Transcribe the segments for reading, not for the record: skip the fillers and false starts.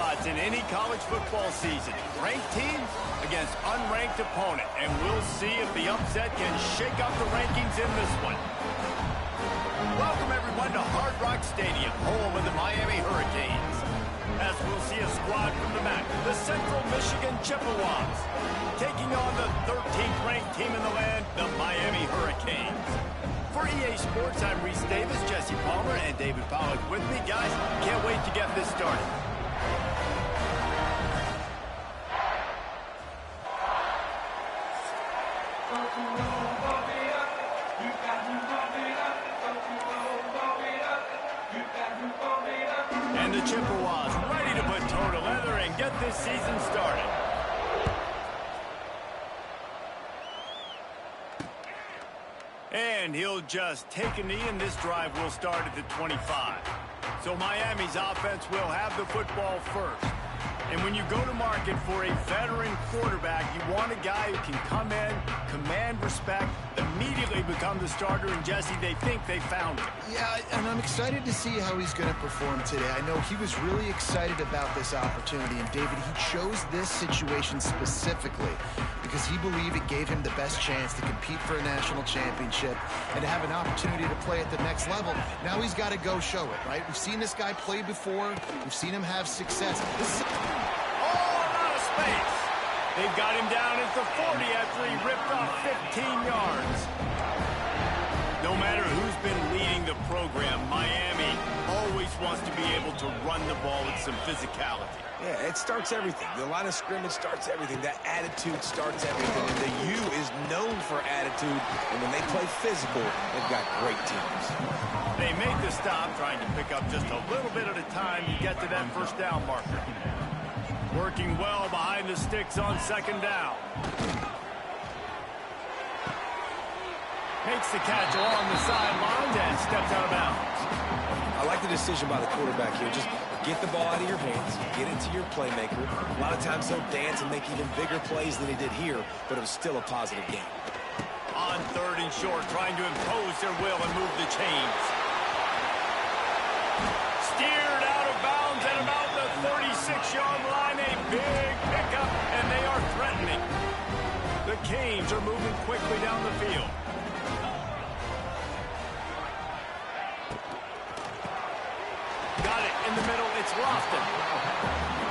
spots in any college football season. Ranked teams against unranked opponent. And we'll see if the upset can shake up the rankings in this one. Welcome, everyone, to Hard Rock Stadium, home of the Miami Hurricanes. As we'll see a squad from the MAC, the Central Michigan Chippewas, taking on the 13th ranked team in the land, the Miami Hurricanes. For EA Sports, I'm Reese Davis, Jesse Palmer, and David Pollack with me. Guys, can't wait to get this started. And the Chippewas ready to put toe to leather and get this season started. And he'll just take a knee, and this drive will start at the 25. So Miami's offense will have the football first. And when you go to market for a veteran quarterback, you want a guy who can come in, command respect, immediately become the starter, and Jesse, they think they found him. Yeah, and I'm excited to see how he's going to perform today. I know he was really excited about this opportunity, and David, he chose this situation specifically because he believed it gave him the best chance to compete for a national championship and to have an opportunity to play at the next level. Now he's got to go show it, right? We've seen this guy play before. We've seen him have success. Space. They've got him down at the 40 after he ripped off 15 yards. No matter who's been leading the program, Miami always wants to be able to run the ball with some physicality. Yeah, it starts everything. The line of scrimmage starts everything. That attitude starts everything. And the U is known for attitude. And when they play physical, they've got great teams. They make the stop, trying to pick up just a little bit at a time to get to that first down marker. Working well behind the sticks on second down. Makes the catch along the sidelines and steps out of bounds. I like the decision by the quarterback here. Just get the ball out of your hands, get it to your playmaker. A lot of times he'll dance and make even bigger plays than he did here, but it was still a positive game. On third and short, trying to impose their will and move the chains. Steered out of bounds at about the 36-yard line. A big pickup, and they are threatening. The Canes are moving quickly down the field. Got it in the middle. It's Lofton.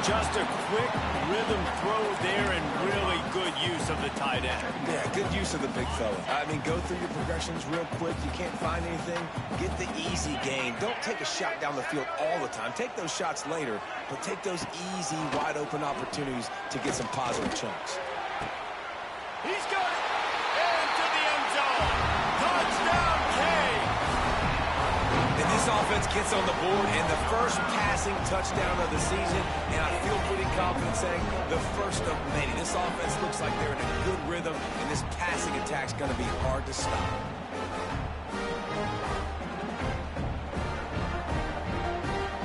Just a quick rhythm throw there and really good use of the tight end. Yeah, good use of the big fella. I mean, go through your progressions real quick. You can't find anything. Get the easy gain. Don't take a shot down the field all the time. Take those shots later, but take those easy, wide-open opportunities to get some positive chunks. He's got it. Into the end zone. Touchdown, Canes. And this offense gets on the board, and the first passing touchdown of the season, and I feel pretty confident saying the first of many. This offense looks like they're in a good rhythm, and this passing attack's going to be hard to stop.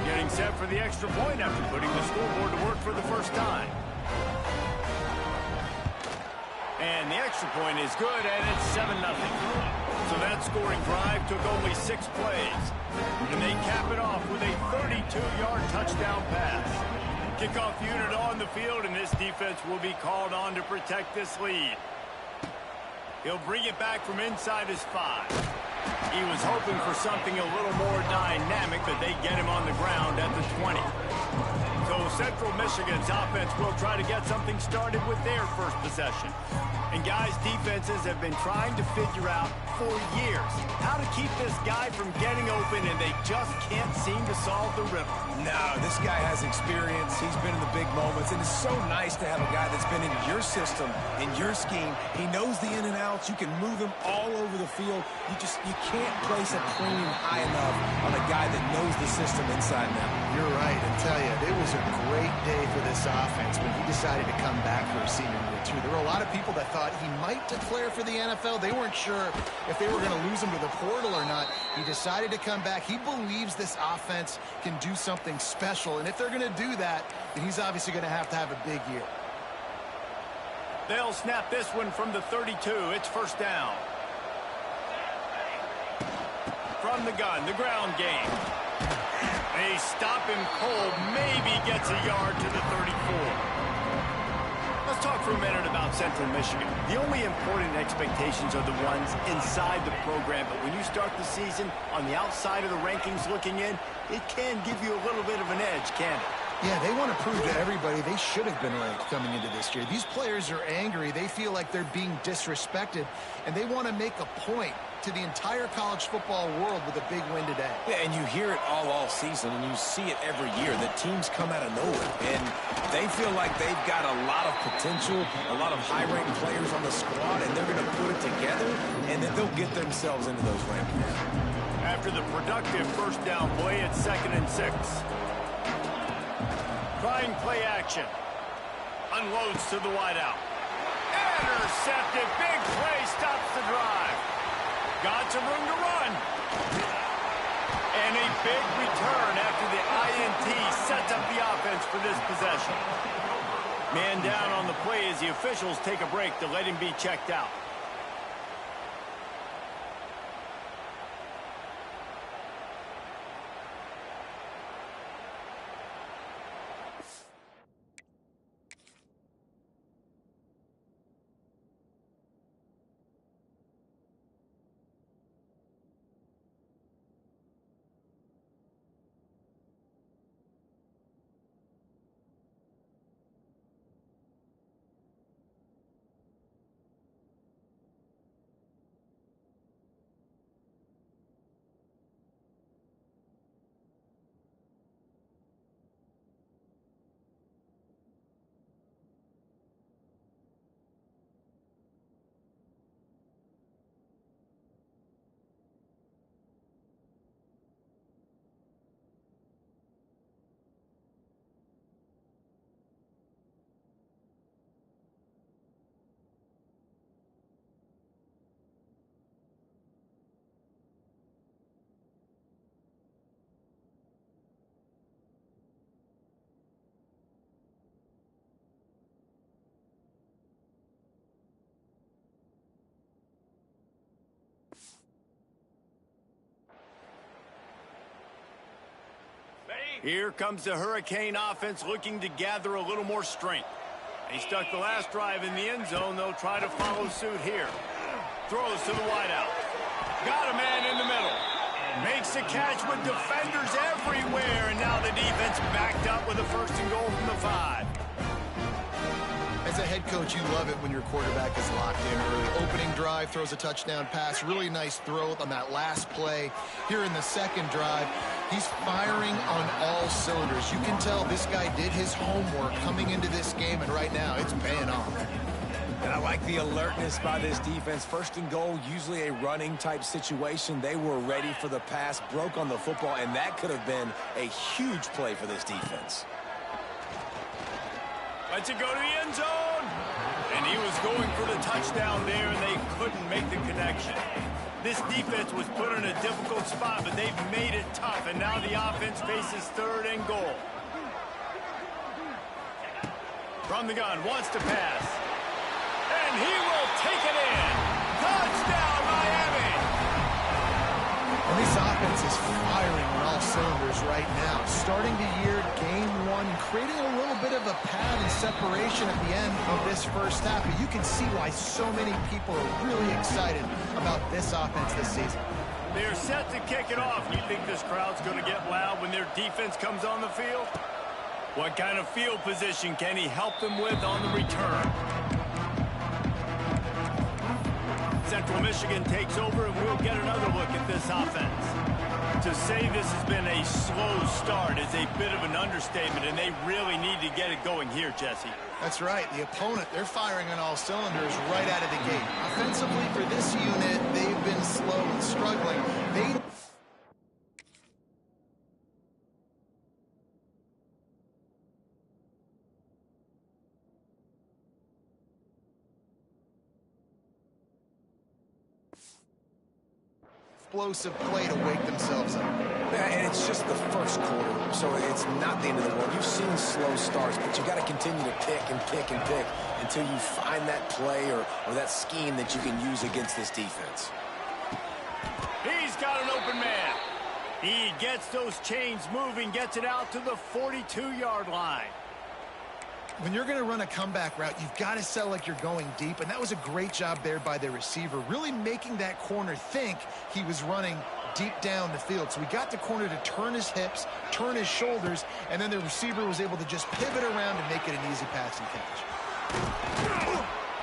Getting set for the extra point after putting the scoreboard to work for the first time. And the extra point is good, and it's 7-0. So that scoring drive took only 6 plays. And they cap it off with a 32-yard touchdown pass. Kickoff unit on the field, and this defense will be called on to protect this lead. He'll bring it back from inside his 5. He was hoping for something a little more dynamic, but they get him on the ground at the 20. So Central Michigan's offense will try to get something started with their first possession. And guys, defenses have been trying to figure out for years how to keep this guy from getting open, and they just can't seem to solve the riddle. No, this guy has experience. He's been in the big moments, and it's so nice to have a guy that's been in your system, in your scheme. He knows the in and outs. You can move him all over the field. You can't place a premium high enough on a guy that knows the system inside and out. You're right. I tell you, it was a great day for this offense when he decided to come back for a senior year, too. There were a lot of people that thought he might declare for the NFL. They weren't sure if they were going to lose him to the portal or not. He decided to come back. He believes this offense can do something special, and if they're going to do that, then he's obviously going to have a big year. They'll snap this one from the 32. It's first down. From the gun, the ground game. They stop him cold, maybe gets a yard to the 34. Let's talk for a minute about Central Michigan. The only important expectations are the ones inside the program, but when you start the season on the outside of the rankings looking in, it can give you a little bit of an edge, can't it? Yeah, they want to prove to everybody they should have been ranked coming into this year. These players are angry. They feel like they're being disrespected, and they want to make a point to the entire college football world with a big win today. Yeah, and you hear it all season, and you see it every year. The teams come out of nowhere, and they feel like they've got a lot of potential, a lot of high-ranked players on the squad, and they're going to put it together, and then they'll get themselves into those rankings. After the productive first down play, it's 2nd and 6. Trying play action. Unloads to the wideout. Intercepted. Big play stops the drive. Got some room to run. And a big return after the INT sets up the offense for this possession. Man down on the play as the officials take a break to let him be checked out. Here comes the Hurricane offense looking to gather a little more strength. They stuck the last drive in the end zone. They'll try to follow suit here. Throws to the wideout. Got a man in the middle. Makes the catch with defenders everywhere. And now the defense backed up with a 1st and goal from the 5. As a head coach, you love it when your quarterback is locked in early. Opening drive, throws a touchdown pass. Really nice throw on that last play. Here in the 2nd drive, he's firing on all cylinders. You can tell this guy did his homework coming into this game, and right now it's paying off. And I like the alertness by this defense. 1st and goal, usually a running type situation. They were ready for the pass, broke on the football, and that could have been a huge play for this defense. Lets it go to the end zone. And he was going for the touchdown there, and they couldn't make the connection. This defense was put in a difficult spot, but they've made it tough, and now the offense faces 3rd and goal. From the gun, wants to pass. And he will take it in. Touchdown, Miami! And this offense is firing on all cylinders right now. Starting the year, game 1, creating a little bit of a pad and separation at the end of this first half. But you can see why so many people are really excited about this offense this season. They're set to kick it off. You think this crowd's going to get loud when their defense comes on the field? What kind of field position can he help them with on the return? Central Michigan takes over, and we'll get another look at this offense. To say this has been a slow start is a bit of an understatement, and they really need to get it going here, Jesse. That's right. The opponent, they're firing on all cylinders right out of the gate. Offensively, for this unit, they've been slow and struggling. Explosive play to wake themselves up. Yeah, and it's just the first quarter, so it's not the end of the world. You've seen slow starts, but you got to continue to pick and pick and pick until you find that play or that scheme that you can use against this defense. He's got an open man. He gets those chains moving, gets it out to the 42-yard line. When you're going to run a comeback route, you've got to sell like you're going deep, and that was a great job there by the receiver, really making that corner think he was running deep down the field. So we got the corner to turn his hips, turn his shoulders, and then the receiver was able to just pivot around and make it an easy passing catch.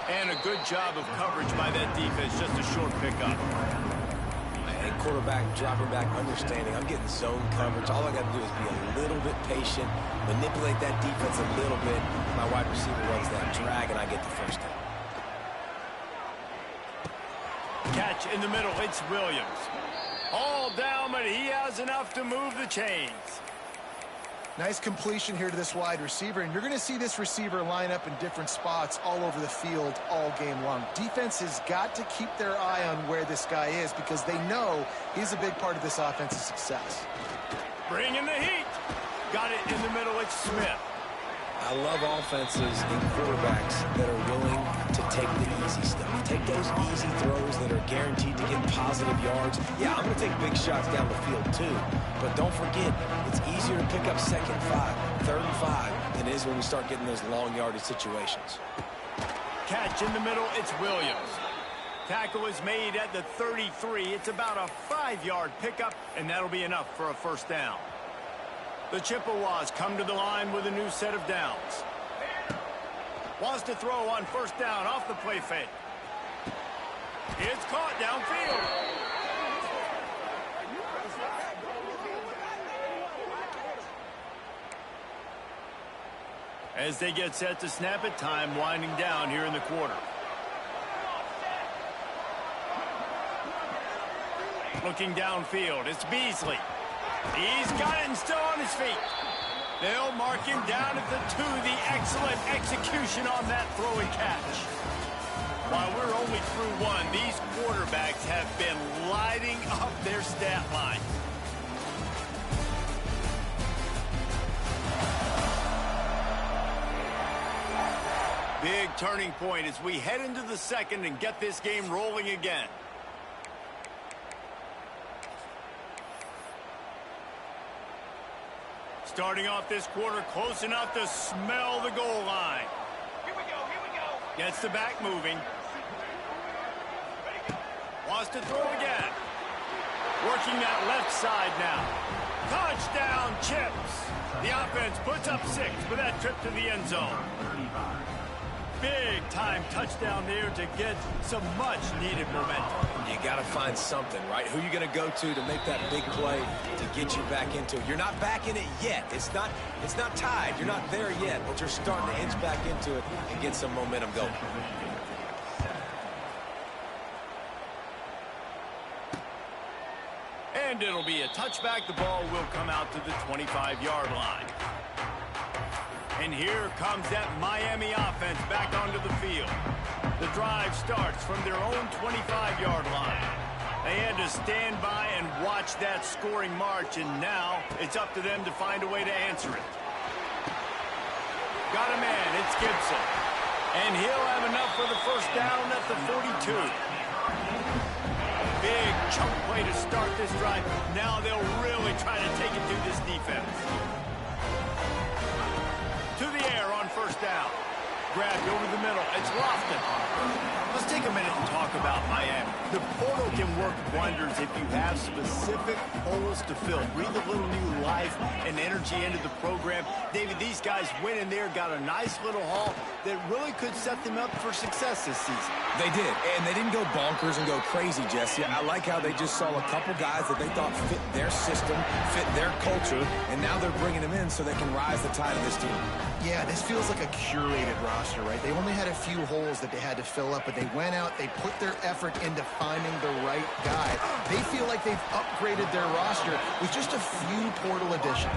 And a good job of coverage by that defense, just a short pickup. And quarterback dropping back, understanding I'm getting zone coverage. All I got to do is be a little bit patient, manipulate that defense a little bit. My wide receiver runs that drag, and I get the first down. Catch in the middle. It's Williams. All down, but he has enough to move the chains. Nice completion here to this wide receiver, and you're going to see this receiver line up in different spots all over the field all game long. Defense has got to keep their eye on where this guy is because they know he's a big part of this offense's success. Bringing the heat. Got it in the middle. It's Smith. I love offenses and quarterbacks that are willing to take the easy stuff. Take those easy throws that are guaranteed to get positive yards. Yeah, I'm going to take big shots down the field too. But don't forget, it's easier to pick up 2nd and 5, 3rd and 5 than it is when we start getting those long yardage situations. Catch in the middle. It's Williams. Tackle is made at the 33. It's about a 5-yard pickup, and that'll be enough for a first down. The Chippewas come to the line with a new set of downs. Wants to throw on first down off the play fake. It's caught downfield. As they get set to snap it, time winding down here in the quarter. Looking downfield, it's Beasley. He's got it and still on his feet. They'll mark him down at the 2. The excellent execution on that throw and catch. While we're only through 1, these quarterbacks have been lighting up their stat line. Big turning point as we head into the second and get this game rolling again. Starting off this quarter close enough to smell the goal line. Here we go. Gets the back moving. Wants to throw again. Working that left side now. Touchdown, Chips. The offense puts up 6 for that trip to the end zone. Big time touchdown there to get some much needed momentum. You got to find something, right? Who are you going to go to make that big play to get you back into it? You're not back in it yet. It's not tied. You're not there yet, but you're starting to inch back into it and get some momentum going. And it'll be a touchback. The ball will come out to the 25-yard line. And here comes that Miami offense back onto the field. The drive starts from their own 25-yard line. They had to stand by and watch that scoring march, and now it's up to them to find a way to answer it. Got a man, it's Gibson. And he'll have enough for the first down at the 42. Big chunk play to start this drive. Now they'll really try to take it to this defense. To the air on first down. Grabbed over the middle. It's Lofton. Let's take a minute and talk about Miami. The portal can work wonders if you have specific holes to fill. Breathe a little new life and energy into the program. David, these guys went in there, got a nice little haul that really could set them up for success this season. They did, and they didn't go bonkers and go crazy, Jesse. I like how they just saw a couple guys that they thought fit their system, fit their culture, and now they're bringing them in so they can rise the tide of this team. Yeah, this feels like a curated roster, right? They only had a few holes that they had to fill up, but they went out, they put their effort into finding the right guy. They feel like they've upgraded their roster with just a few portal additions.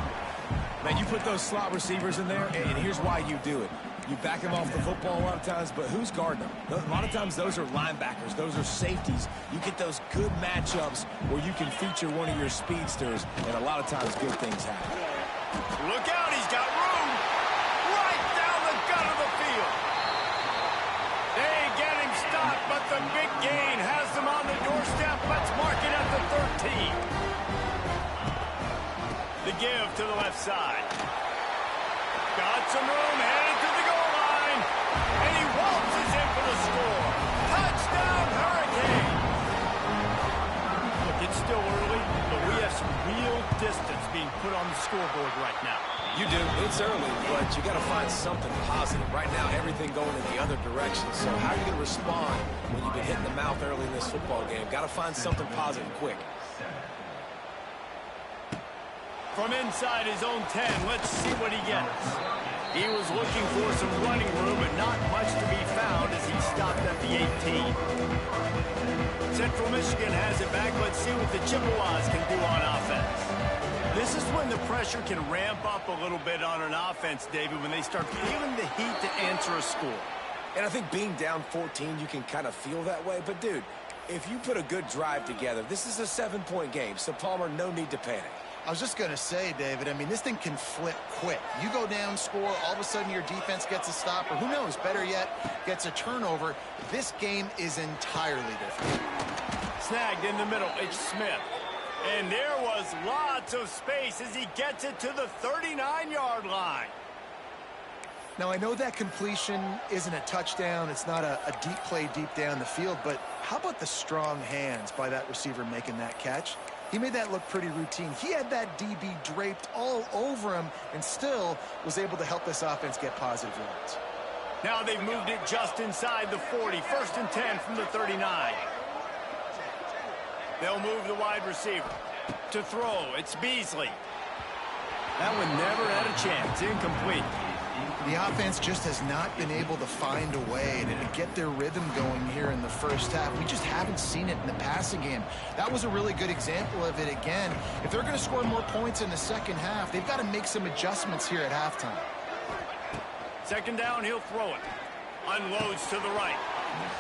Man, you put those slot receivers in there, and here's why you do it. You back them off the football a lot of times, but who's guarding them? A lot of times those are linebackers. Those are safeties. You get those good matchups where you can feature one of your speedsters, and a lot of times good things happen. Look out, he's got room. Right down the gut of the field. They get him stopped, but the big gain has them on the doorstep. Let's mark it at the 13. give to the left side. Got some room, headed to the goal line. And he waltzes in for the score. Touchdown, Hurricane. Look, it's still early, but we have some real distance being put on the scoreboard right now. You do. It's early, but you got to find something positive. Right now, everything going in the other direction. So how are you going to respond when you've been hit in the mouth early in this football game? Got to find something positive quick. From inside his own 10, let's see what he gets. He was looking for some running room, but not much to be found as he stopped at the 18. Central Michigan has it back. Let's see what the Chippewas can do on offense. This is when the pressure can ramp up a little bit on an offense, David, when they start feeling the heat to answer a score. And I think being down 14, you can kind of feel that way. But, dude, if you put a good drive together, this is a 7-point game. So, Palmer, no need to panic. I was just going to say, David, I mean, this thing can flip quick. You go down, score, all of a sudden your defense gets a stop, or who knows, better yet, gets a turnover. This game is entirely different. Snagged in the middle, it's Smith. And there was lots of space as he gets it to the 39-yard line. Now, I know that completion isn't a touchdown. It's not a deep play deep down the field, but how about the strong hands by that receiver making that catch? He made that look pretty routine. He had that DB draped all over him and still was able to help this offense get positive yards. Now they've moved it just inside the 40. 1st and 10 from the 39. They'll move the wide receiver. To throw, it's Beasley. That one never had a chance. Incomplete. The offense just has not been able to find a way to get their rhythm going here in the first half. We just haven't seen it in the passing game. That was a really good example of it again. If they're going to score more points in the second half, they've got to make some adjustments here at halftime. 2nd down, he'll throw it. Unloads to the right.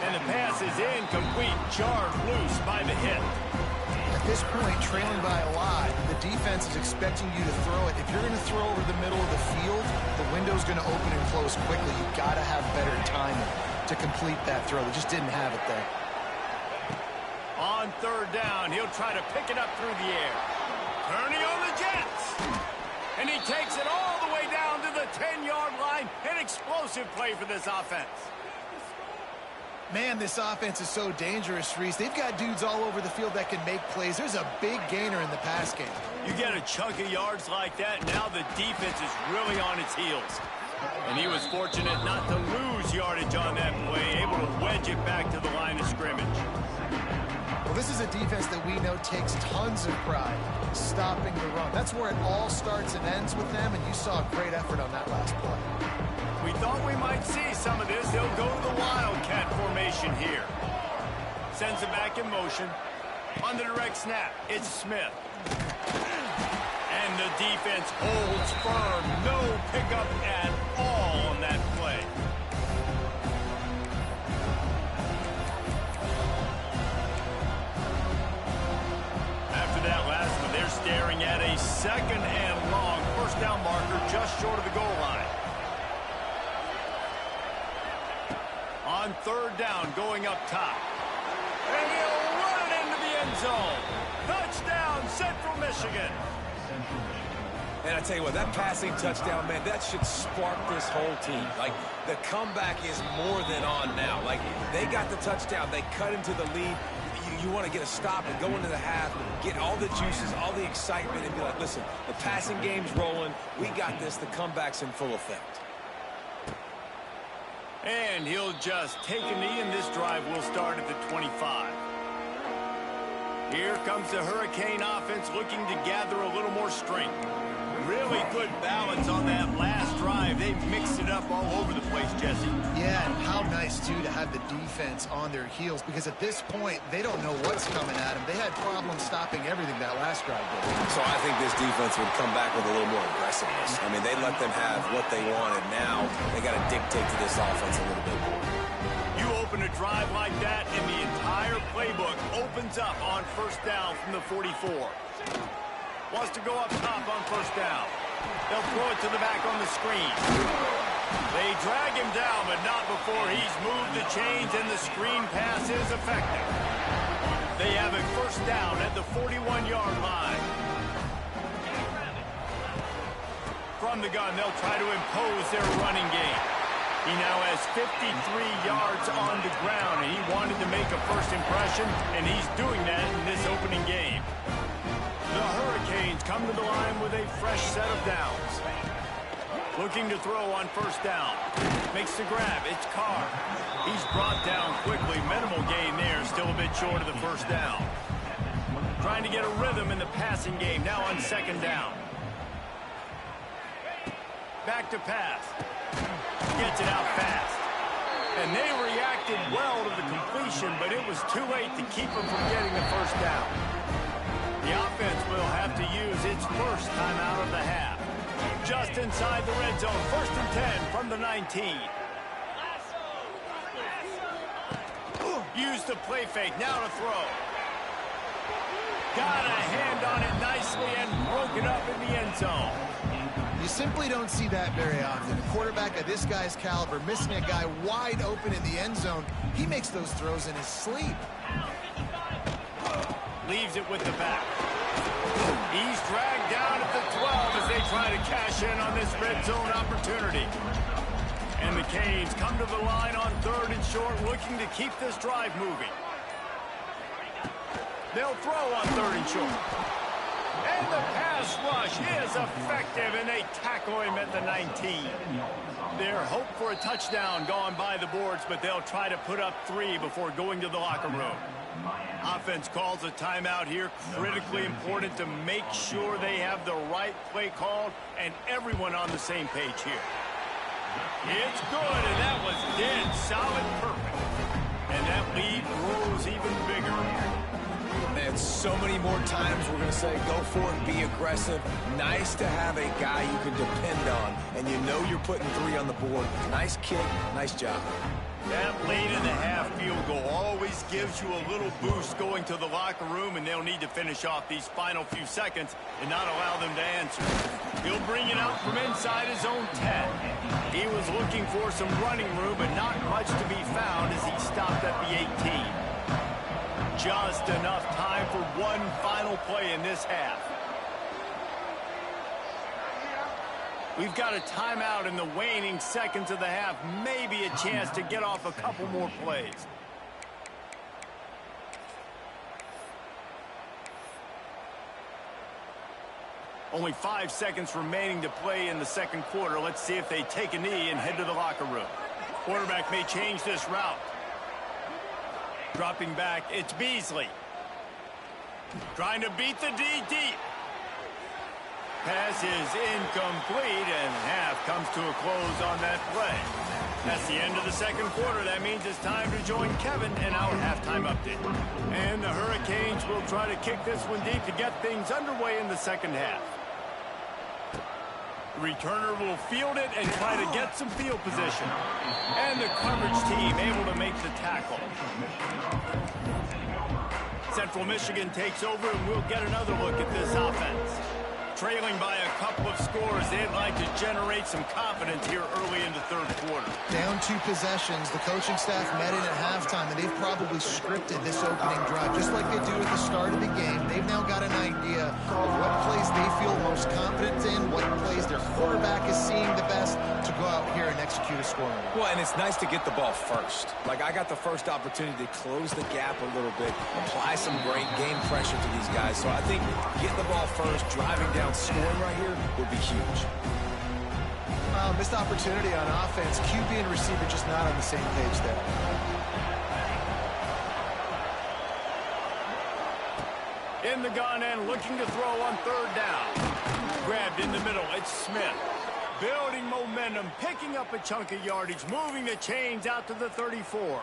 And the pass is incomplete. Jarred loose by the hit. At this point, trailing by a lot, the defense is expecting you to throw it. If you're going to throw over the middle of the field, the window's going to open and close quickly. You've got to have better timing to complete that throw. They just didn't have it there. On 3rd down, he'll try to pick it up through the air. Turning on the Jets. And he takes it all the way down to the 10-yard line. An explosive play for this offense. Man, this offense is so dangerous, Reese. They've got dudes all over the field that can make plays. There's a big gainer in the pass game. You get a chunk of yards like that, now the defense is really on its heels. And he was fortunate not to lose yardage on that play, able to wedge it back to the line of scrimmage. Well, this is a defense that we know takes tons of pride stopping the run. That's where it all starts and ends with them, and you saw a great effort on that last play. We thought we might see some of this. They'll go to the Wildcat formation here. Sends it back in motion. On the direct snap, it's Smith. And the defense holds firm. No pickup at all on that play. After that last one, they're staring at a 2nd and long. 1st down marker just short of the goal line. On 3rd down, going up top. And he'll run it into the end zone. Touchdown, Central Michigan. And I tell you what, that passing touchdown, man, that should spark this whole team. Like, the comeback is more than on now. Like, they got the touchdown. They cut into the lead. You want to get a stop and go into the half, get all the juices, all the excitement, and be like, listen, the passing game's rolling. We got this. The comeback's in full effect. And he'll just take a knee, and this drive will start at the 25. Here comes the Hurricane offense looking to gather a little more strength. Really good balance on that last drive. They've mixed it up all over the place, Jesse. Yeah, and how nice, too, to have the defense on their heels, because at this point, they don't know what's coming at them. They had problems stopping everything that last drive did. So I think this defense would come back with a little more aggressiveness. I mean, they let them have what they wanted. Now they got to dictate to this offense a little bit more. You open a drive like that, and the entire playbook opens up on 1st down from the 44. Wants to go up top on 1st down. They'll throw it to the back on the screen. They drag him down, but not before he's moved the chains, and the screen pass is effective. They have a 1st down at the 41-yard line. From the gun, they'll try to impose their running game. He now has 53 yards on the ground, and he wanted to make a first impression, and he's doing that in this opening game. The Hurricanes come to the line with a fresh set of downs. Looking to throw on first down. Makes the grab. It's Carr. He's brought down quickly. Minimal gain there. Still a bit short of the first down. Trying to get a rhythm in the passing game. Now on second down. Back to pass. Gets it out fast. And they reacted well to the completion, but it was too late to keep them from getting the first down. The offense will have to use its first timeout of the half. Just inside the red zone. 1st and 10 from the 19. Use the play fake. Now to throw. Got a hand on it nicely and broke it up in the end zone. You simply don't see that very often. A quarterback of this guy's caliber missing a guy wide open in the end zone. He makes those throws in his sleep. Leaves it with the back. He's dragged down at the 12 as they try to cash in on this red zone opportunity. And the Canes come to the line on 3rd and short, looking to keep this drive moving. They'll throw on 3rd and short. And the pass rush is effective, and they tackle him at the 19. Their hope for a touchdown gone by the boards, but they'll try to put up 3 before going to the locker room. Offense calls a timeout here. Critically important to make sure they have the right play called and everyone on the same page here. It's good, and that was dead solid perfect. And that lead grows even bigger. And so many more times we're going to say go for it, be aggressive. Nice to have a guy you can depend on, and you know you're putting 3 on the board. Nice kick, nice job. That late in the half field goal always gives you a little boost going to the locker room, and they'll need to finish off these final few seconds and not allow them to answer. He'll bring it out from inside his own 10. He was looking for some running room, but not much to be found as he stopped at the 18. Just enough time for one final play in this half. We've got a timeout in the waning seconds of the half. Maybe a chance to get off a couple more plays. Only 5 seconds remaining to play in the second quarter. Let's see if they take a knee and head to the locker room. Quarterback may change this route. Dropping back, it's Beasley. Trying to beat the D deep. Pass is incomplete, and half comes to a close on that play. That's the end of the second quarter. That means it's time to join Kevin in our halftime update. And the Hurricanes will try to kick this one deep to get things underway in the second half. The returner will field it and try to get some field position. And the coverage team able to make the tackle. Central Michigan takes over, and we'll get another look at this offense. Trailing by a couple of scores, they'd like to generate some confidence here early in the third quarter. Down 2 possessions. The coaching staff met in at halftime, and they've probably scripted this opening drive. Just like they do at the start of the game, they've now got an idea of what plays they feel most confident in, what plays their quarterback is seeing the best to go out here and execute a scoring. Well, and it's nice to get the ball first. Like, I got the first opportunity to close the gap a little bit, apply some great game pressure to these guys. So I think getting the ball first, driving down, scoring right here would be huge. Missed opportunity on offense. QB and receiver just not on the same page there. In the gun and looking to throw on 3rd down. Grabbed in the middle. It's Smith. Building momentum, picking up a chunk of yardage, moving the chains out to the 34.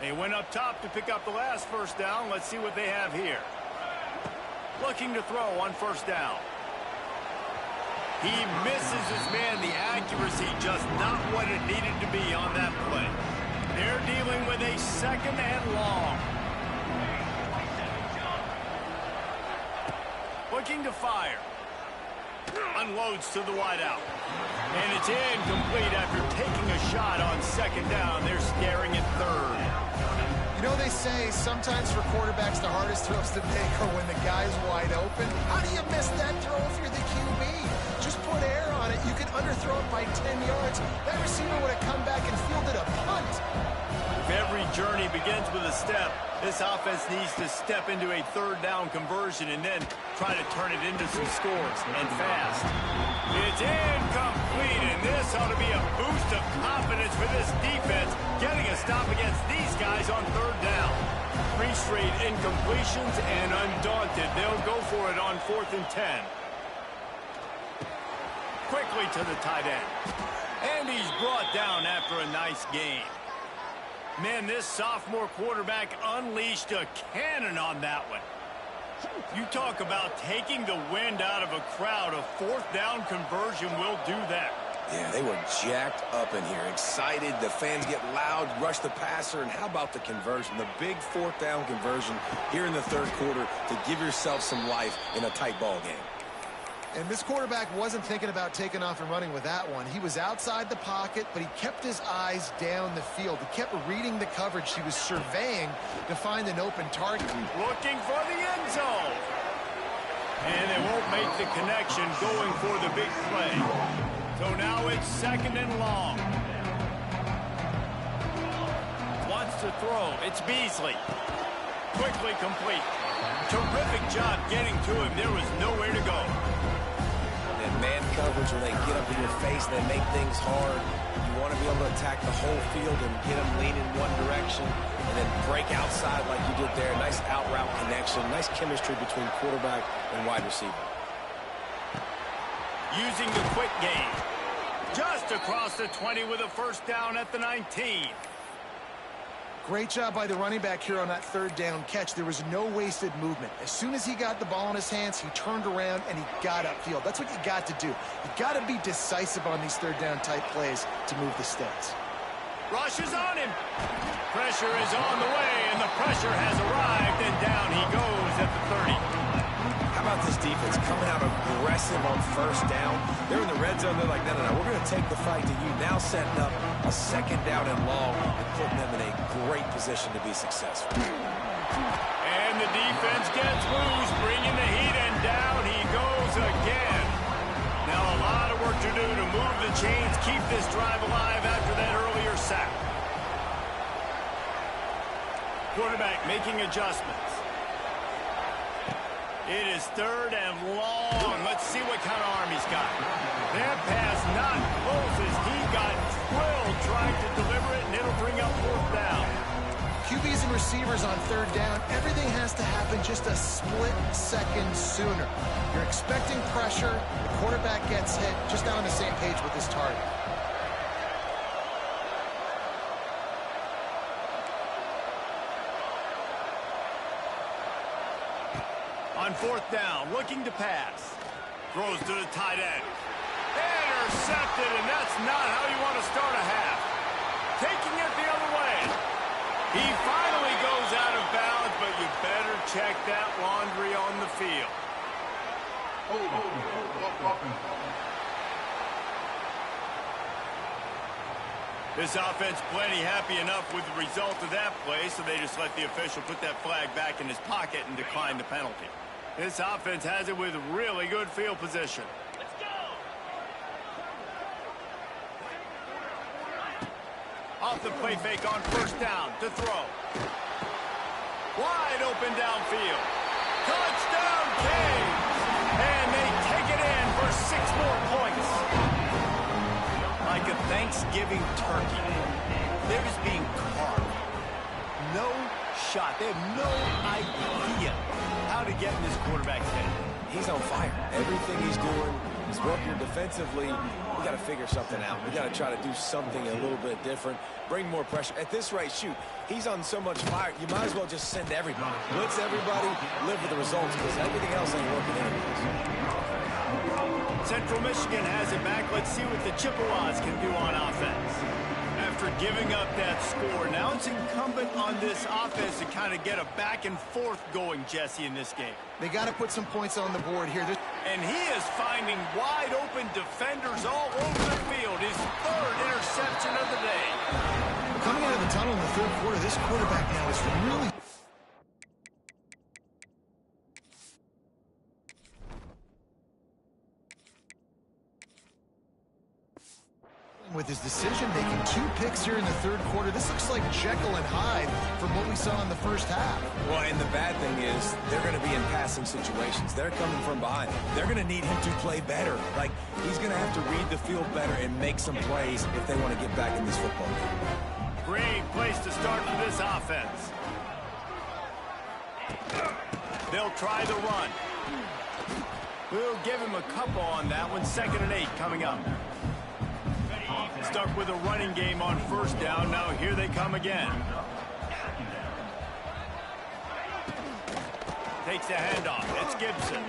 They went up top to pick up the last first down. Let's see what they have here. Looking to throw on 1st down. He misses his man. The accuracy just not what it needed to be on that play. They're dealing with a 2nd and long. Looking to fire. Unloads to the wideout. And it's incomplete after taking a shot on 2nd down. They're staring at 3rd. You know, they say sometimes for quarterbacks the hardest throws to make are when the guy's wide open. How do you miss that throw if you're the QB? Just put You can underthrow it by 10 yards. That receiver would have come back and fielded a punt. If every journey begins with a step, this offense needs to step into a third down conversion and then try to turn it into some scores, and fast. It's incomplete, and this ought to be a boost of confidence for this defense, getting a stop against these guys on third down. 3 straight incompletions, and undaunted, they'll go for it on 4th and 10. Quickly to the tight end. And he's brought down after a nice gain. Man, this sophomore quarterback unleashed a cannon on that one. You talk about taking the wind out of a crowd. A 4th down conversion will do that. Yeah, they were jacked up in here, excited. The fans get loud, rush the passer, and how about the conversion? The big 4th down conversion here in the 3rd quarter to give yourself some life in a tight ball game. And this quarterback wasn't thinking about taking off and running with that one. He was outside the pocket, but he kept his eyes down the field. He kept reading the coverage. He was surveying to find an open target. Looking for the end zone. And they won't make the connection, going for the big play. So now it's 2nd and long. Wants to throw. It's Beasley. Quickly complete. Terrific job getting to him. There was nowhere to go. And man coverage, when they get up in your face, they make things hard. You want to be able to attack the whole field and get them leaning one direction and then break outside like you did there. Nice out route connection. Nice chemistry between quarterback and wide receiver. Using the quick game. Just across the 20 with a 1st down at the 19. Great job by the running back here on that 3rd down catch. There was no wasted movement. As soon as he got the ball in his hands, he turned around and he got upfield. That's what you got to do. You got to be decisive on these 3rd down type plays to move the stats. Rush is on him. Pressure is on the way, and the pressure has arrived, and down he goes at the 30. How about this defense coming out aggressive on 1st down? They're in the red zone. They're like, no, we're going to take the fight to you. Now setting up a 2nd down and long and putting them in a great position to be successful. And the defense gets loose, bringing the heat, and down he goes again. Now a lot of work to do to move the chains, keep this drive alive after that earlier sack. Quarterback making adjustments. It is 3rd and long. Let's see what kind of arm he's got. That pass not close as he got drilled trying to deliver it, and it'll bring up 4th down. QBs and receivers on 3rd down, everything has to happen just a split second sooner. You're expecting pressure, the quarterback gets hit, just not on the same page with his target. On 4th down, looking to pass. Throws to the tight end. Intercepted, and that's not how you want to start a half. Taking it the other way. He finally goes out of bounds, but you better check that laundry on the field. This offense plenty happy enough with the result of that play, so they just let the official put that flag back in his pocket and decline the penalty. This offense has it with really good field position. Let's go! Off the play fake on 1st down to throw. Wide open downfield. Touchdown, Canes! And they take it in for 6 more points. Like a Thanksgiving turkey. They're just being carved. No shot. They have no idea how to get in this quarterback's head. He's on fire. Everything he's doing is working defensively. We got to figure something out. We got to try to do something a little bit different. Bring more pressure. At this rate, shoot, he's on so much fire, you might as well just send everybody. Blitz everybody, live with the results, because everything else ain't working anyways. Central Michigan has it back. Let's see what the Chippewas can do on offense. After giving up that score, now it's incumbent on this offense to kind of get a back and forth going, Jesse, in this game. They got to put some points on the board here. And he is finding wide open defenders all over the field. His 3rd interception of the day. Coming out of the tunnel in the 3rd quarter, this quarterback now is really... with his decision-making. 2 picks here in the third quarter. This looks like Jekyll and Hyde from what we saw in the first half. Well, and the bad thing is they're going to be in passing situations. They're coming from behind. They're going to need him to play better. Like, he's going to have to read the field better and make some plays if they want to get back in this football game. Great place to start for this offense. They'll try the run. We'll give him a couple on that one. 2nd and 8 coming up. Stuck with a running game on first down. Now here they come again. Takes the handoff. It's Gibson.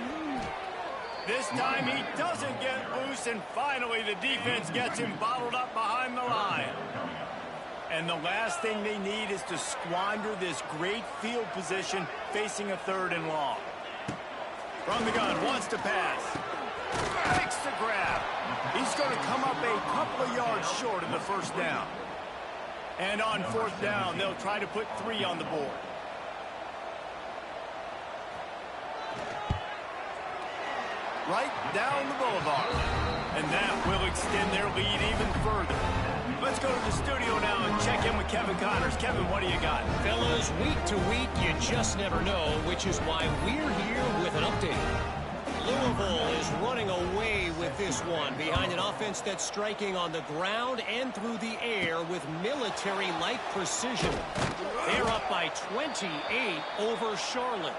This time he doesn't get loose, and finally the defense gets him bottled up behind the line. And the last thing they need is to squander this great field position facing a 3rd and long. From the gun, wants to pass. Makes the grab. He's going to come up a couple of yards short of the first down. And on 4th down, they'll try to put 3 on the board. Right down the boulevard. And that will extend their lead even further. Let's go to the studio now and check in with Kevin Connors. Kevin, what do you got? Fellas, week to week, you just never know, which is why we're here with an update. Louisville is running away with this one behind an offense that's striking on the ground and through the air with military-like precision. They're up by 28 over Charlotte.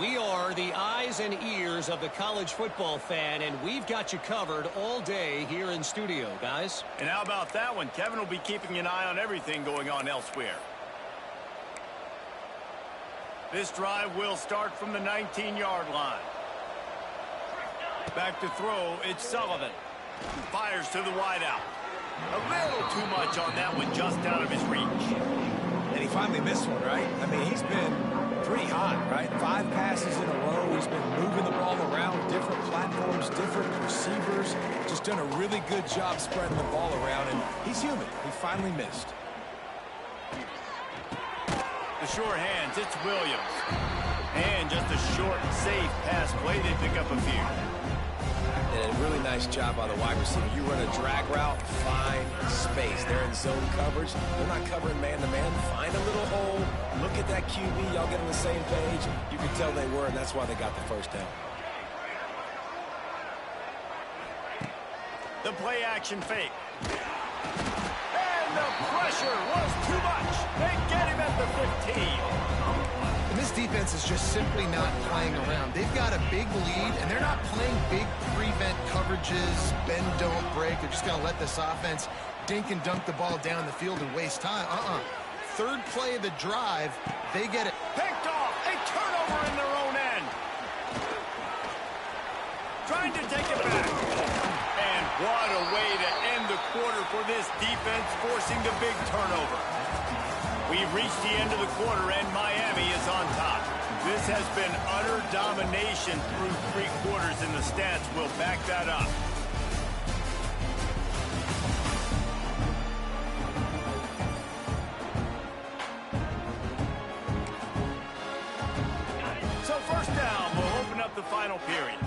We are the eyes and ears of the college football fan, and we've got you covered all day here in studio, guys. And how about that one? Kevin will be keeping an eye on everything going on elsewhere. This drive will start from the 19-yard line. Back to throw, it's Sullivan. Fires to the wideout. A little too much on that one, just out of his reach. And he finally missed one, right? I mean, he's been pretty hot, right? 5 passes in a row. He's been moving the ball around, different platforms, different receivers. Just done a really good job spreading the ball around, and he's human. He finally missed. The short hands, it's Williams. And just a short, safe pass play. They pick up a few. And a really nice job by the wide receiver. You run a drag route, find space. They're in zone coverage. They're not covering man-to-man. Find a little hole. Look at that QB. Y'all get on the same page. You can tell they were, and that's why they got the first down. The play action fake. And the pressure was too much. They get him at the 15. And this defense is just simply not playing around. They've got a big lead, and they're not playing big prevent coverages, bend, don't break. They're just going to let this offense dink and dunk the ball down the field and waste time. Third play of the drive, they get it. Picked off. A turnover in their own end. Trying to take it back. And what a way to end the quarter for this defense, forcing the big turnover. We've reached the end of the quarter, and Miami is on top. This has been utter domination through 3 quarters, and the stats will back that up. So 1st down, we'll open up the final period.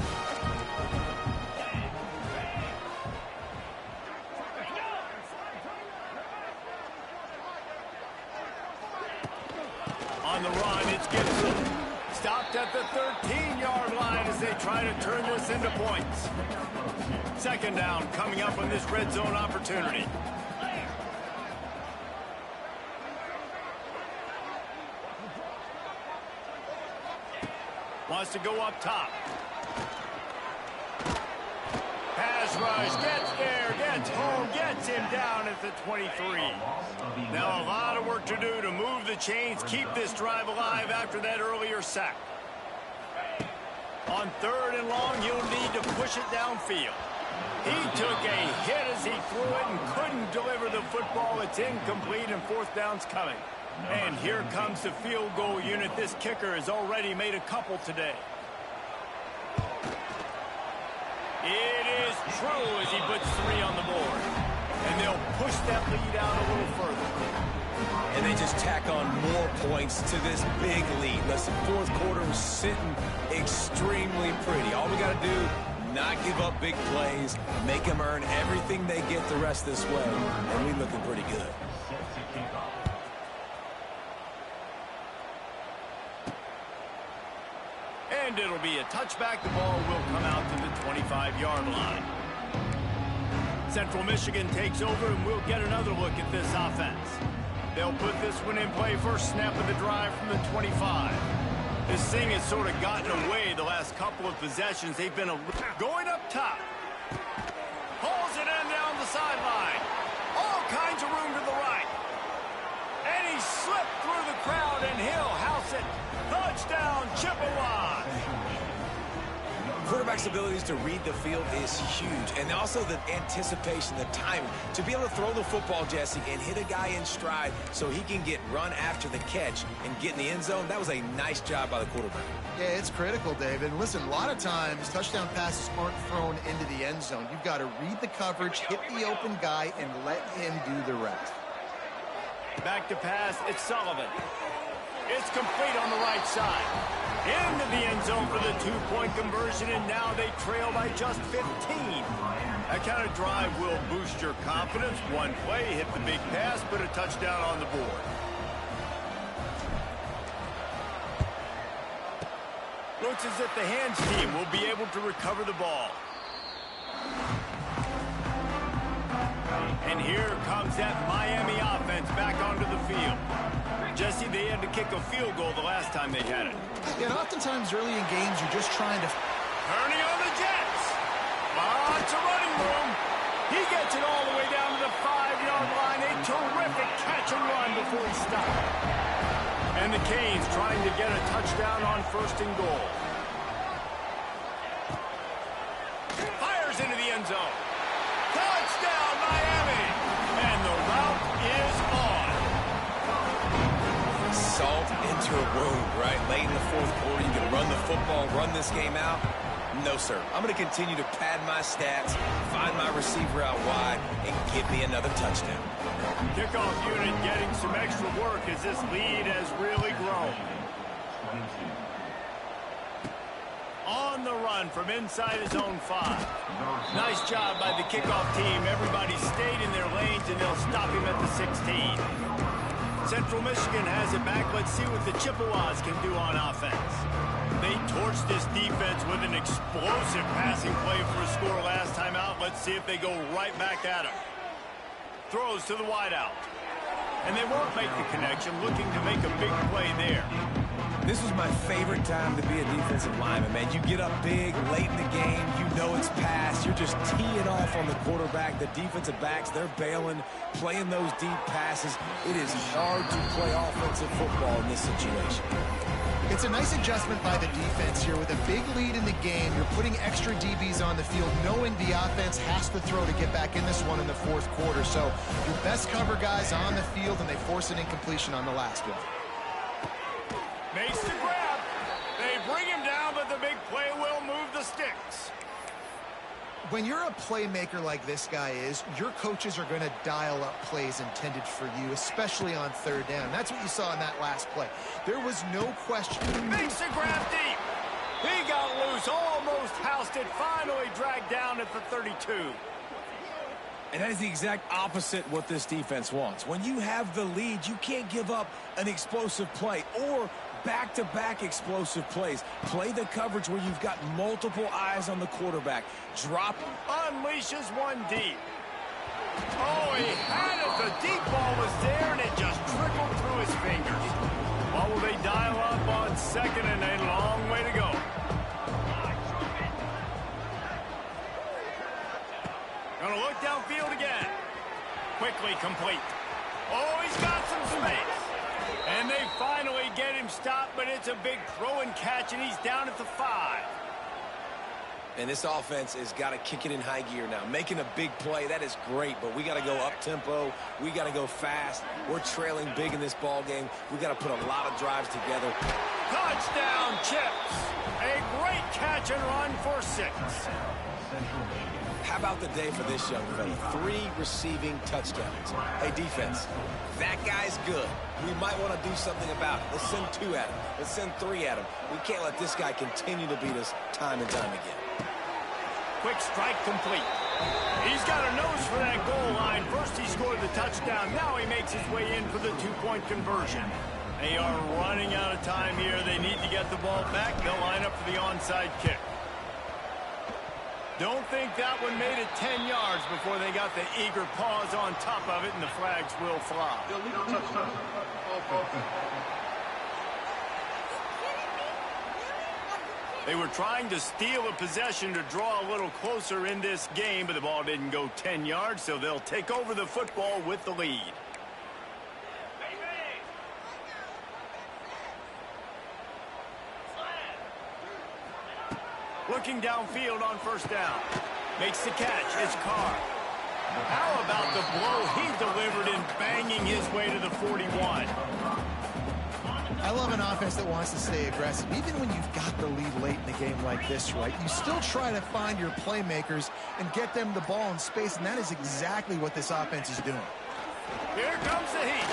On the run, it's Gibson. Stopped at the 13-yard line as they try to turn this into points. 2nd down coming up on this red zone opportunity. Wants to go up top. Pass rush, gets there, gets home, gets him down at the 23. Now a lot of work to do to move the chains, keep this drive alive after that earlier sack. On 3rd and long, you'll need to push it downfield. He took a hit as he threw it and couldn't deliver the football. It's incomplete, and 4th down's coming. And here comes the field goal unit. This kicker has already made a couple today. It is true as he puts 3 on the board. And they'll push that lead out a little further. And they just tack on more points to this big lead. Listen, 4th quarter was sitting extremely pretty. All we got to do, not give up big plays, make them earn everything they get the rest this way, and we're looking pretty good. And it'll be a touchback. The ball will come out to the 25-yard line. Central Michigan takes over, and we'll get another look at this offense. They'll put this one in play. First snap of the drive from the 25. This thing has sort of gotten away the last couple of possessions. They've been going up top. Pulls it in down the sideline. All kinds of room to the right. And he slipped through the crowd, and he'll house it. Touchdown, Chippewas. Quarterback's abilities to read the field is huge, and also the anticipation, the timing. To be able to throw the football, Jesse, and hit a guy in stride so he can get run after the catch and get in the end zone, that was a nice job by the quarterback. Yeah, it's critical, David. And listen, a lot of times touchdown passes aren't thrown into the end zone. You've got to read the coverage, hit the open guy, and let him do the rest. Back to pass, it's Sullivan. It's complete on the right side. Into the end zone for the two-point conversion, and now they trail by just 15. That kind of drive will boost your confidence. One play, hit the big pass, put a touchdown on the board. Looks as if the hands team will be able to recover the ball. And here comes that Miami offense back onto the field. Jesse, they had to kick a field goal the last time they had it. And oftentimes early in games, you're just trying to... Turning on the Jets. Lots of running room. He gets it all the way down to the 5-yard line. A terrific catch and run before he stopped. And the Canes trying to get a touchdown on first and goal. Fires into the end zone. Touchdown, Miami. And the route is on. Salt into a wound, right? Late in the fourth quarter, you can run the football, run this game out. No, sir. I'm going to continue to pad my stats, find my receiver out wide, and give me another touchdown. Kickoff unit getting some extra work as this lead has really grown. On the run from inside his own 5. Nice job by the kickoff team. Everybody stayed in their lanes, and they'll stop him at the 16. Central Michigan has it back. Let's see what the Chippewas can do on offense. They torched this defense with an explosive passing play for a score last time out. Let's see if they go right back at him. Throws to the wideout. And they won't make the connection, looking to make a big play there. This was my favorite time to be a defensive lineman, man. You get up big, late in the game, you know it's past. You're just teeing off on the quarterback. The defensive backs, they're bailing, playing those deep passes. It is hard to play offensive football in this situation. It's a nice adjustment by the defense here. With a big lead in the game, you're putting extra DBs on the field, knowing the offense has to throw to get back in this one in the fourth quarter. So your best cover guys on the field, and they force an incompletion on the last one. Makes the grab. They bring him down, but the big play will move the sticks. When you're a playmaker like this guy is, your coaches are going to dial up plays intended for you, especially on third down. That's what you saw in that last play. There was no question. Makes the grab deep. He got loose, almost housed it, finally dragged down at the 32. And that is the exact opposite what this defense wants. When you have the lead, you can't give up an explosive play or back-to-back explosive plays. Play the coverage where you've got multiple eyes on the quarterback. Drop. Unleashes one deep. Oh, he had it. The deep ball was there, and it just trickled through his fingers. Well, will they dial up on second, and a long way to go. Gonna look downfield again. Quickly complete. Oh, he's got some space. And they finally get him stopped, but it's a big throw and catch, and he's down at the 5. And this offense has got to kick it in high gear now. Making a big play, that is great, but we got to go up-tempo. We got to go fast. We're trailing big in this ball game. We got to put a lot of drives together. Touchdown, Chips. A great catch and run for 6. How about the day for this young fella? 3 receiving touchdowns. Hey, defense, that guy's good. We might want to do something about it. Let's send 2 at him. Let's send 3 at him. We can't let this guy continue to beat us time and time again. quick strike complete. He's got a nose for that goal line. First he scored the touchdown. Now he makes his way in for the two-point conversion. They are running out of time here. They need to get the ball back. They'll line up for the onside kick. Don't think that one made it 10 yards before they got the eager paws on top of it, and the flags will fly. They were trying to steal a possession to draw a little closer in this game, but the ball didn't go 10 yards, so they'll take over the football with the lead. Looking downfield on first down. Makes the catch. It's Carr. How about the blow he delivered in banging his way to the 41? I love an offense that wants to stay aggressive. Even when you've got the lead late in a game like this, right, you still try to find your playmakers and get them the ball in space, and that is exactly what this offense is doing. Here comes the heat.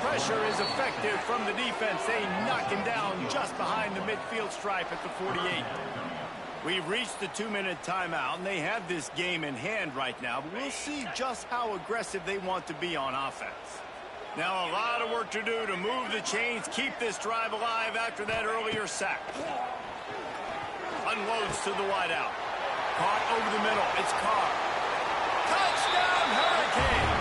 Pressure is effective from the defense. They knock him down just behind the midfield stripe at the 48. We've reached the 2-minute timeout, and they have this game in hand right now, but we'll see just how aggressive they want to be on offense. Now a lot of work to do to move the chains, keep this drive alive after that earlier sack. Unloads to the wideout. Caught over the middle. It's Carr. Touchdown, Hurricane!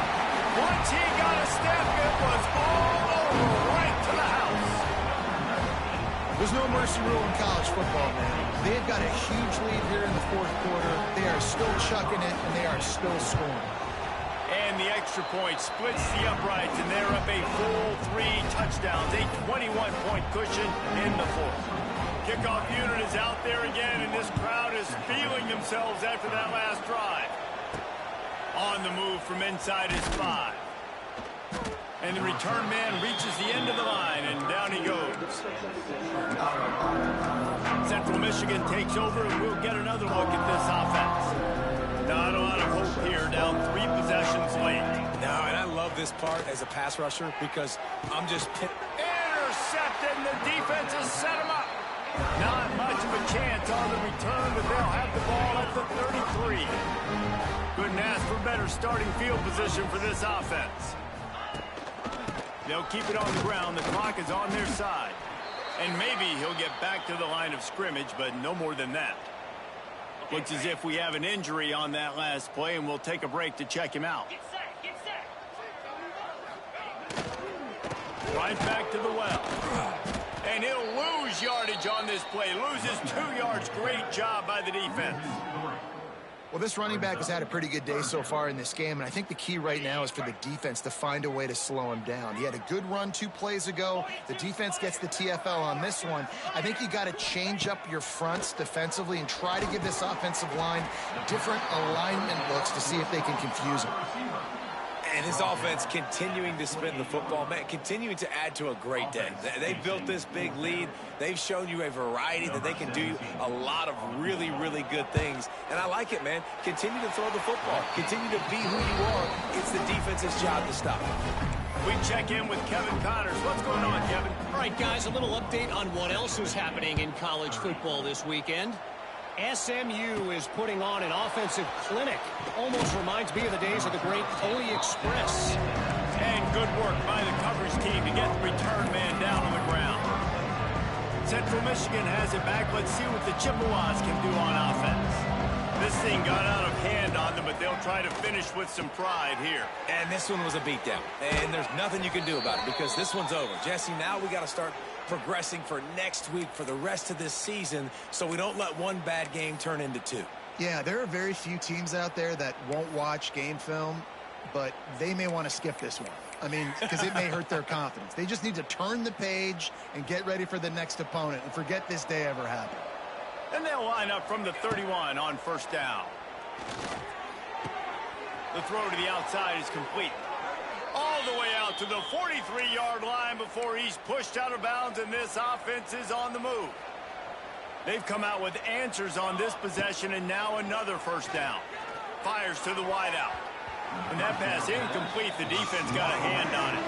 Once he got a step, it was all over, right to the house. There's no mercy rule in college football, man. They've got a huge lead here in the fourth quarter. They are still chucking it, and they are still scoring. And the extra point splits the uprights, and they're up a full 3 touchdowns, a 21-point cushion in the fourth. Kickoff unit is out there again, and this crowd is feeling themselves after that last drive. On the move from inside his 5. And the return man reaches the end of the line, and down he goes. Central Michigan takes over, and we'll get another look at this offense. Not a lot of hope here, down 3 possessions late. No, and I love this part as a pass rusher because I'm just... Intercepted, and the defense has set him up. Not much of a chance on the return, but they'll have the ball at the 33. Couldn't ask for better starting field position for this offense. They'll keep it on the ground. The clock is on their side. And maybe he'll get back to the line of scrimmage, but no more than that. Looks as if we have an injury on that last play, and we'll take a break to check him out. Right back to the well. And he'll lose yardage on this play. Loses 2 yards. Great job by the defense. Well, this running back has had a pretty good day so far in this game, and I think the key right now is for the defense to find a way to slow him down. He had a good run 2 plays ago. The defense gets the TFL on this one. I think you got to change up your fronts defensively and try to give this offensive line different alignment looks to see if they can confuse him. And his offense continuing to spin the football, man, continuing to add to a great day. They built this big lead. They've shown you a variety that they can do a lot of really, really good things. And I like it, man. Continue to throw the football. Continue to be who you are. It's the defense's job to stop. We check in with Kevin Connors. What's going on, Kevin? All right, guys, a little update on what else is happening in college football this weekend. SMU is putting on an offensive clinic. Almost reminds me of the days of the great Pony Express. And good work by the coverage team to get the return man down on the ground. Central Michigan has it back. Let's see what the Chippewas can do on offense. This thing got out of hand on them, but they'll try to finish with some pride here. And this one was a beatdown. And there's nothing you can do about it because this one's over. Jesse, now we got to start progressing for next week for the rest of this season so we don't let one bad game turn into 2. Yeah, there are very few teams out there that won't watch game film, but they may want to skip this one. I mean, because it may hurt their confidence. They just need to turn the page and get ready for the next opponent and forget this day ever happened. And they'll line up from the 31 on first down. The throw to the outside is complete. All the way out to the 43-yard line before he's pushed out of bounds, and this offense is on the move. They've come out with answers on this possession, and now another first down. Fires to the wideout. And that pass incomplete. The defense got a hand on it.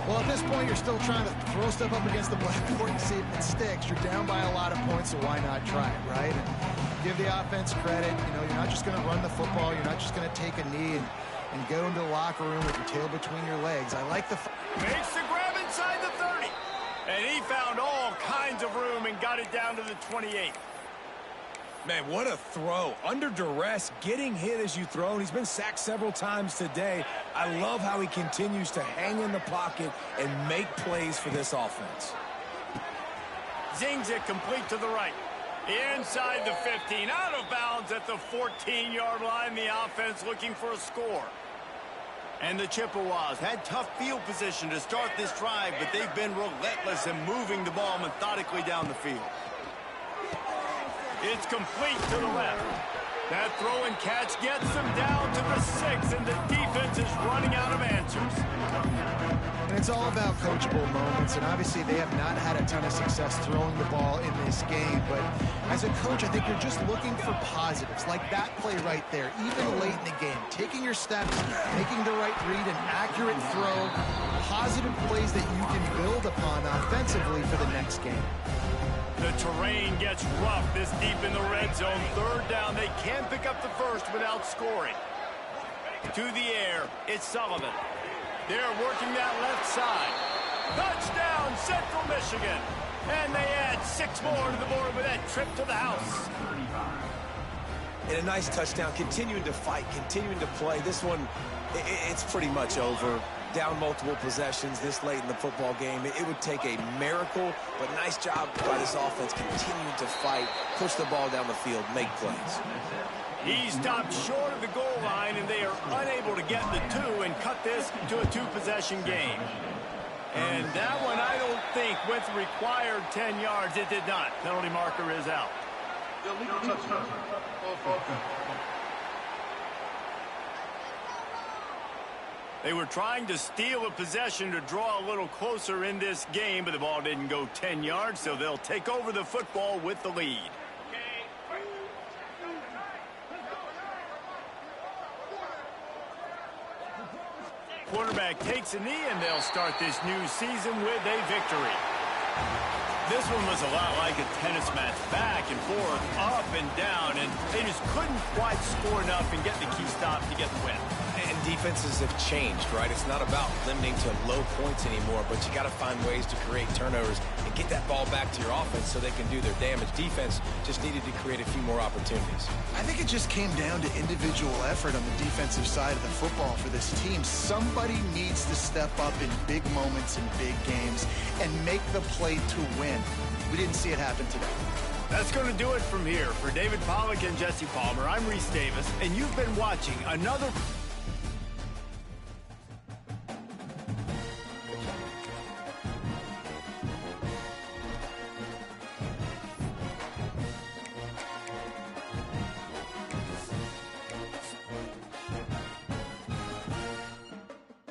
Well, at this point, you're still trying to throw stuff up against the blackboard and see if it sticks. You're down by a lot of points, so why not try it, right? And give the offense credit. You know, you're not just going to run the football. You're not just going to take a knee and go into the locker room with your tail between your legs. I like the... Makes the grab inside the 30. And he found all kinds of room and got it down to the 28. Man, what a throw. Under duress, getting hit as you throw, and he's been sacked several times today. I love how he continues to hang in the pocket and make plays for this offense. Zings it complete to the right. Inside the 15, out of bounds at the 14-yard line. The offense looking for a score. And the Chippewas had tough field position to start this drive, but they've been relentless in moving the ball methodically down the field. It's complete to the left. That throw and catch gets them down to the 6, and the defense is running out of answers. And it's all about coachable moments, and obviously they have not had a ton of success throwing the ball in this game, but as a coach, I think you're just looking for positives, like that play right there, even late in the game, taking your steps, making the right read, an accurate throw, positive plays that you can build upon offensively for the next game. The terrain gets rough this deep in the red zone. Third down, they can't pick up the first without scoring. To the air, it's Sullivan. They're working that left side. Touchdown, Central Michigan. And they add 6 more to the board with that trip to the house. And a nice touchdown, continuing to fight, continuing to play. This one, it's pretty much over. Down multiple possessions this late in the football game. It would take a miracle, but nice job by this offense continuing to fight, push the ball down the field, make plays. He stopped short of the goal line, and they are unable to get the 2 and cut this to a 2-possession game. And that one, I don't think, went the required 10 yards. It did not. Penalty marker is out. They were trying to steal a possession to draw a little closer in this game, but the ball didn't go 10 yards, so they'll take over the football with the lead. Quarterback takes a knee, and they'll start this new season with a victory. This one was a lot like a tennis match, back and forth, up and down, and they just couldn't quite score enough and get the key stop to get the win. And defenses have changed, right? It's not about limiting to low points anymore, but you got to find ways to create turnovers and get that ball back to your offense so they can do their damage. Defense just needed to create a few more opportunities. I think it just came down to individual effort on the defensive side of the football for this team. Somebody needs to step up in big moments in big games and make the play to win. We didn't see it happen today. That's going to do it from here. For David Pollack and Jesse Palmer, I'm Reese Davis, and you've been watching another